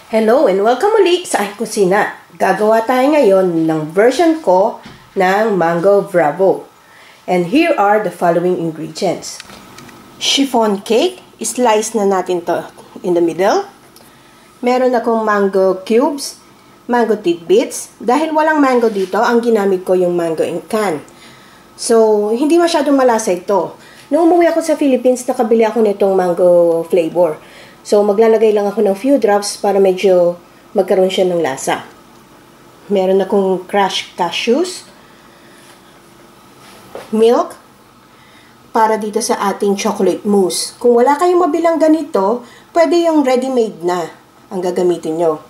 Hello and welcome muli sa aking kusina. Gagawa tayo ngayon ng version ko ng Mango Bravo. And here are the following ingredients. Chiffon cake, slice na natin to in the middle. Meron akong mango cubes, mango tidbits. Dahil walang mango dito, ang ginamit ko yung mango in can. So, hindi masyadong malasa ito. Nung umuwi ako sa Philippines, nakabili ako nitong mango flavor. So, maglalagay lang ako ng few drops para medyo magkaroon siya ng lasa. Meron akong crushed cashews, milk, para dito sa ating chocolate mousse. Kung wala kayong mabilang ganito, pwede yung ready-made na ang gagamitin nyo.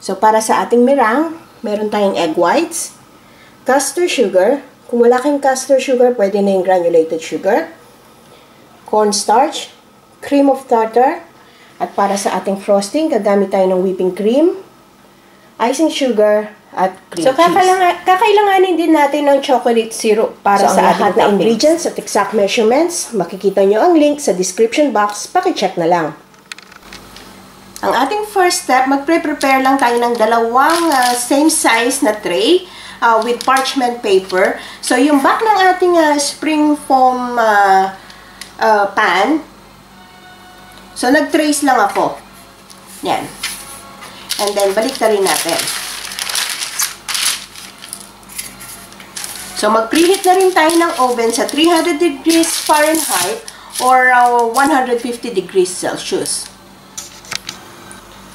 So, para sa ating meringue, meron tayong egg whites, castor sugar. Kung wala kayong castor sugar, pwede na yung granulated sugar, cornstarch, cream of tartar. At para sa ating frosting, gagamit tayo ng whipping cream, icing sugar, at cream cheese. So, kakailanganin din natin ng chocolate syrup para sa lahat na ingredients at exact measurements. Makikita nyo ang link sa description box. Pakicheck na lang. Ang ating first step, magpre-prepare lang tayo ng dalawang same size na tray with parchment paper. So, yung back ng ating spring foam pan, so, nag-trace lang ako. Yan. And then, balik na rin natin. So, mag-preheat na rin tayo ng oven sa 300 degrees Fahrenheit or 150 degrees Celsius.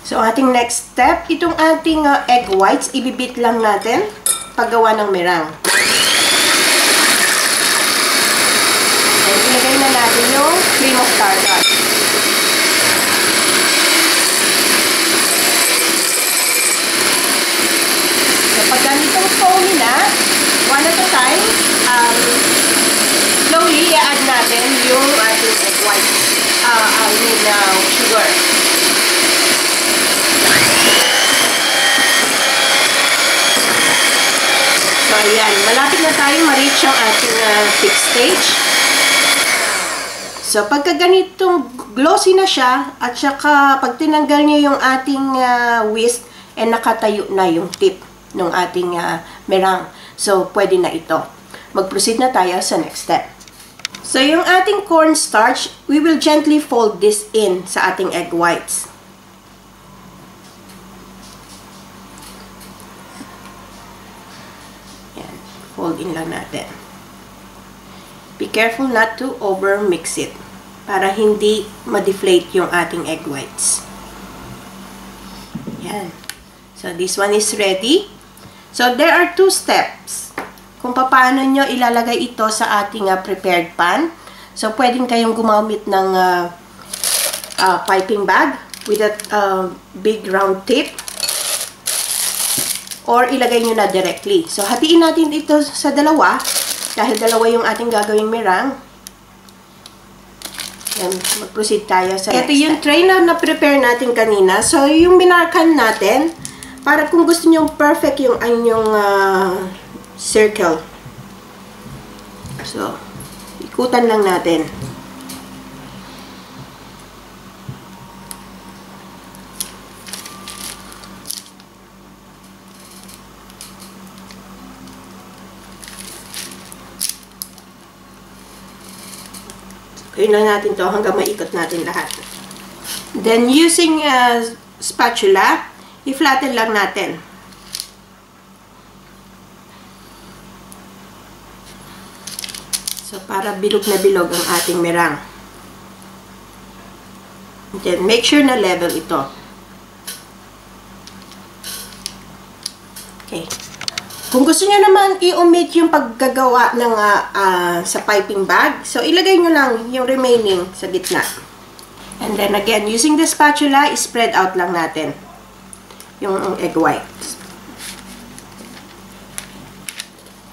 So, ating next step, itong ating egg whites, ibibit lang natin paggawa ng meringue. And ilagay na natin yung cream of tartar. Pag ganitong foamy na, one at a time, slowly i-add natin yung ating egg white, sugar. So, ayan, malapit na tayo ma-reach ang ating fixed stage. So, pagka ganitong glossy na siya, at saka pag tinanggal niyo yung ating whisk, nakatayo na yung tip ng ating meringue. So, pwede na ito. Mag-proceed na tayo sa next step. So, yung ating cornstarch, we will gently fold this in sa ating egg whites. Yan. Fold in lang natin. Be careful not to over-mix it para hindi ma-deflate yung ating egg whites. Yan. So, this one is ready. So, there are two steps kung paano nyo ilalagay ito sa ating prepared pan. So, pwedeng kayong gumamit ng piping bag with a big round tip or ilagay nyo na directly. So, hatiin natin ito sa dalawa dahil dalawa yung ating gagawing meringue. Yan, mag-proceed tayo sa next step. Ito yung tray na na-prepare natin kanina. So, yung minarkan natin, para kung gusto nyo perfect yung anyong circle. So, ikutan lang natin. Gawin lang natin to hanggang maikot natin lahat. Then, using spatula, i-flatten lang natin. So, para bilog na bilog ang ating meringue. Then, make sure na level ito. Okay. Kung gusto nyo naman i-omit yung paggagawa ng sa piping bag, so, ilagay nyo lang yung remaining sa gitna. And then, again, using the spatula, i-spread out lang natin yung egg whites.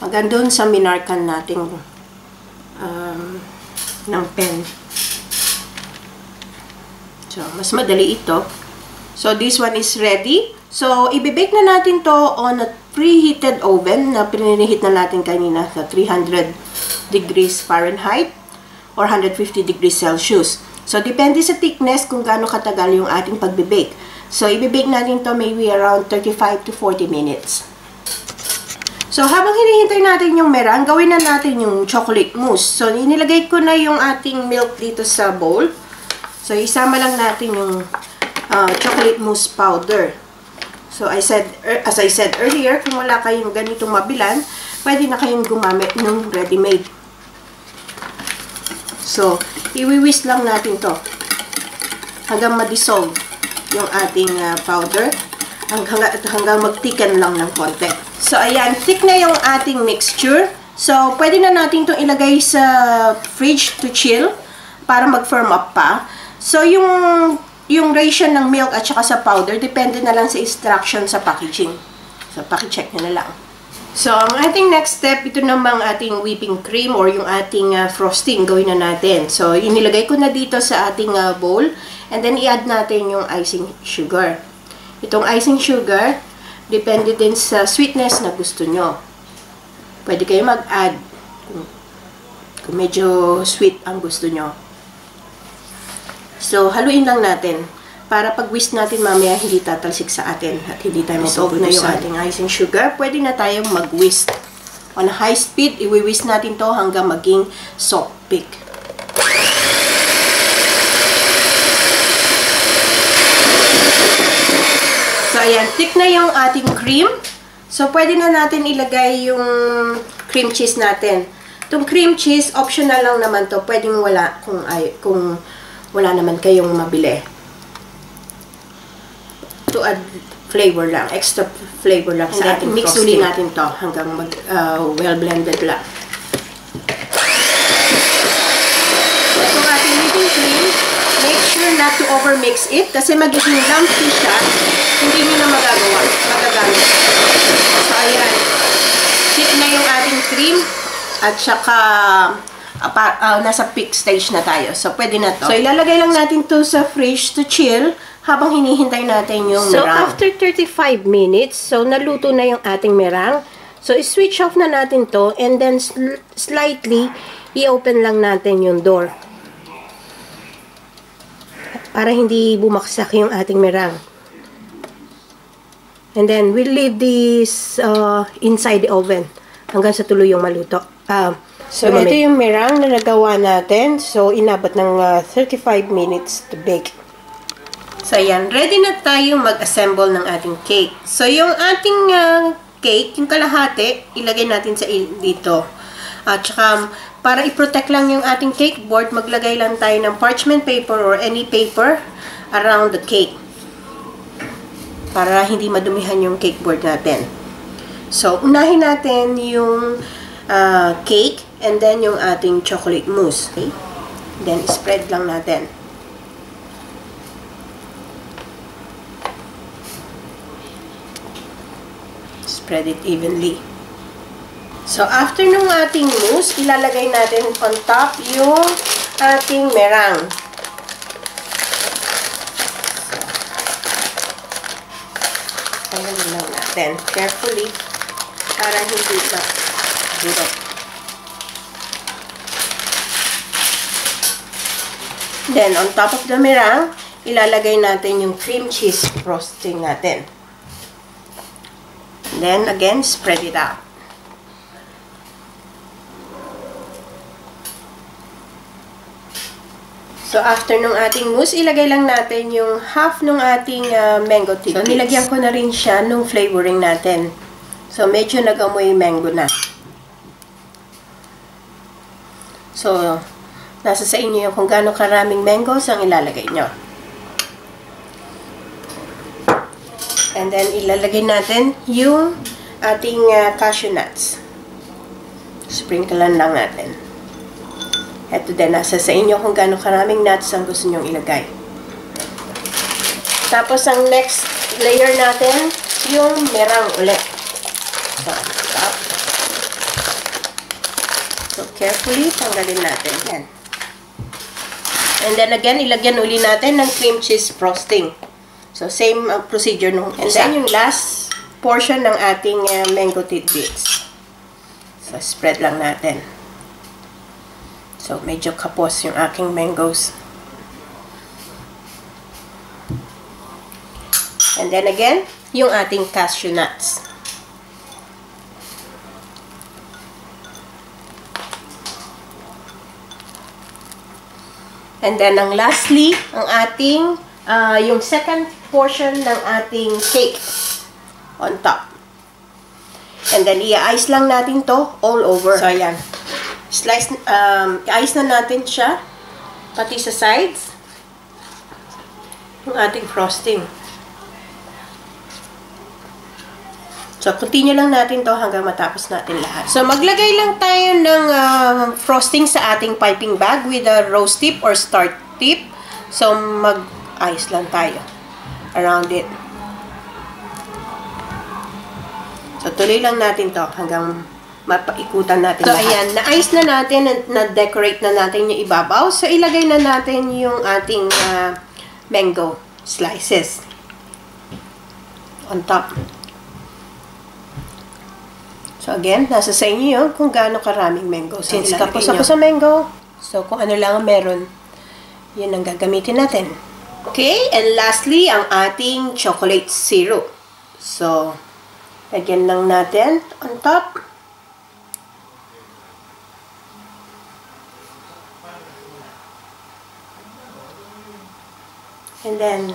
Hanggang doon sa minarkan natin ng pen. So, mas madali ito. So, this one is ready. So, ibibake na natin to on a preheated oven na pinreheat na natin kanina sa 300 degrees Fahrenheit or 150 degrees Celsius. So, depende sa thickness kung gaano katagal yung ating pagbibake. So, ibibake natin to maybe around 35 to 40 minutes. So, habang hinihintay natin yung meringue, gawin na natin yung chocolate mousse. So, inilagay ko na yung ating milk dito sa bowl. So, isama lang natin yung chocolate mousse powder. So, as I said earlier, kung wala kayong ganitong mabilan, pwede na kayong gumamit ng ready-made. So, iwi-whisk lang natin to hanggang ma-dissolve yung ating powder, hanggang mag-thicken lang ng konti. So, ayan, thick na yung ating mixture. So, pwede na natin itong ilagay sa fridge to chill para mag-firm up pa. So, yung ratio ng milk at saka sa powder, depende na lang sa instruction sa packaging. So, pakicheck nyo na lang. So, ang ating next step, ito namang ating whipping cream or yung ating frosting, gawin na natin. So, inilagay ko na dito sa ating bowl. And then, i-add natin yung icing sugar. Itong icing sugar, depende din sa sweetness na gusto nyo. Pwede kayo mag-add kung medyo sweet ang gusto nyo. So, haluin lang natin para pag whisk natin mamaya hindi tatalsik sa atin at hindi tayo dissolve na yung ating icing sugar. Pwede na tayong mag-whisk. On high speed, i-whisk natin to hanggang maging soft peak. So, ayan, thick na yung ating cream. So, pwede na natin ilagay yung cream cheese natin. Itong cream cheese, optional lang naman to. Pwedeng wala kung wala naman kayong mabili. To add flavor lang, extra flavor lang sa ating mix uli natin to hanggang well blended lang. Itong ating whipping cream, make sure not to overmix it kasi magiging lumpy siya. Hindi nyo na magagamit. So, ayan. Thick na yung ating cream at saka nasa peak stage na tayo. So, pwede na to. So, ilalagay lang natin to sa fridge to chill habang hinihintay natin yung meringue. So, after 35 minutes, so, naluto na yung ating meringue. So, i-switch off na natin to and then slightly i-open lang natin yung door. Para hindi bumaksak yung ating meringue. And then, we'll leave this inside the oven hanggang sa tuloy yung maluto. So, ito yung meringue na nagawa natin. So, inabot ng 35 minutes to bake. So, ayan. Ready na tayong mag-assemble ng ating cake. So, yung ating cake, yung kalahati, ilagay natin sa dito. At saka, para i-protect lang yung ating cake board, maglagay lang tayo ng parchment paper or any paper around the cake. Para hindi madumihan yung cake board natin. So, unahin natin yung cake and then yung ating chocolate mousse. Okay? Then, spread lang natin. Spread it evenly. So, after nung ating mousse, ilalagay natin on top yung ating meringue. Tanggalin lang natin carefully para hindi ma-durot. Then, on top of the meringue, ilalagay natin yung cream cheese frosting natin. Then, again, spread it out. So, after nung ating mousse, ilagay lang natin yung half nung ating mango tidbits. So, nilagyan ko na rin siya nung flavoring natin. So, medyo nag-amoy mango na. So, nasa sa inyo yung kung gaano karaming mangoes ang ilalagay nyo. And then, ilalagay natin yung ating cashew nuts. Sprinklean lang natin. Ito din, nasa sa inyo kung gaano karaming nuts ang gusto nyong ilagay. Tapos, ang next layer natin, yung meringue ulit. So, stop. So, carefully, tanggalin natin. Yan. And then, again, ilagyan uli natin ng cream cheese frosting. So, same procedure nung isa. And then, yung last portion ng ating mango tidbits. So, spread lang natin. So, medyo kapos yung aking mangoes. And then again, yung ating cashew nuts. And then, lastly, ang ating, yung second portion ng ating cake on top. And then, i-ice lang natin to all over. So, ayan. I-ice na natin siya, pati sa sides, yung ating frosting. So, continue lang natin to hanggang matapos natin lahat. So, maglagay lang tayo ng frosting sa ating piping bag with a rose tip or star tip. So, mag-ice lang tayo around it. So, tuloy lang natin to hanggang mapaikutan natin lahat. So, ayan, na-ice na natin, na-decorate na natin yung ibabaw. So, ilagay na natin yung ating mango slices on top. So, again, nasa sa inyo yun kung gaano karaming mango. Since kapos ako sa mango, so kung ano lang ang meron, yun ang gagamitin natin. Okay, and lastly, ang ating chocolate syrup. So, lagyan lang natin on top. And then,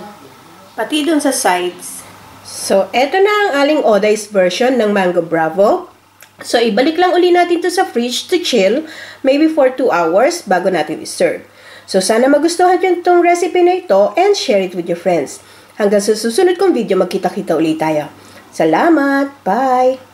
pati dun sa sides. So, eto na ang aling Oday's version ng Mango Bravo. So, ibalik lang uli natin to sa fridge to chill, maybe for 2 hours bago natin i-serve. So, sana magustuhan nyo itong recipe na ito and share it with your friends. Hanggang sa susunod kong video, magkita-kita ulit tayo. Salamat! Bye!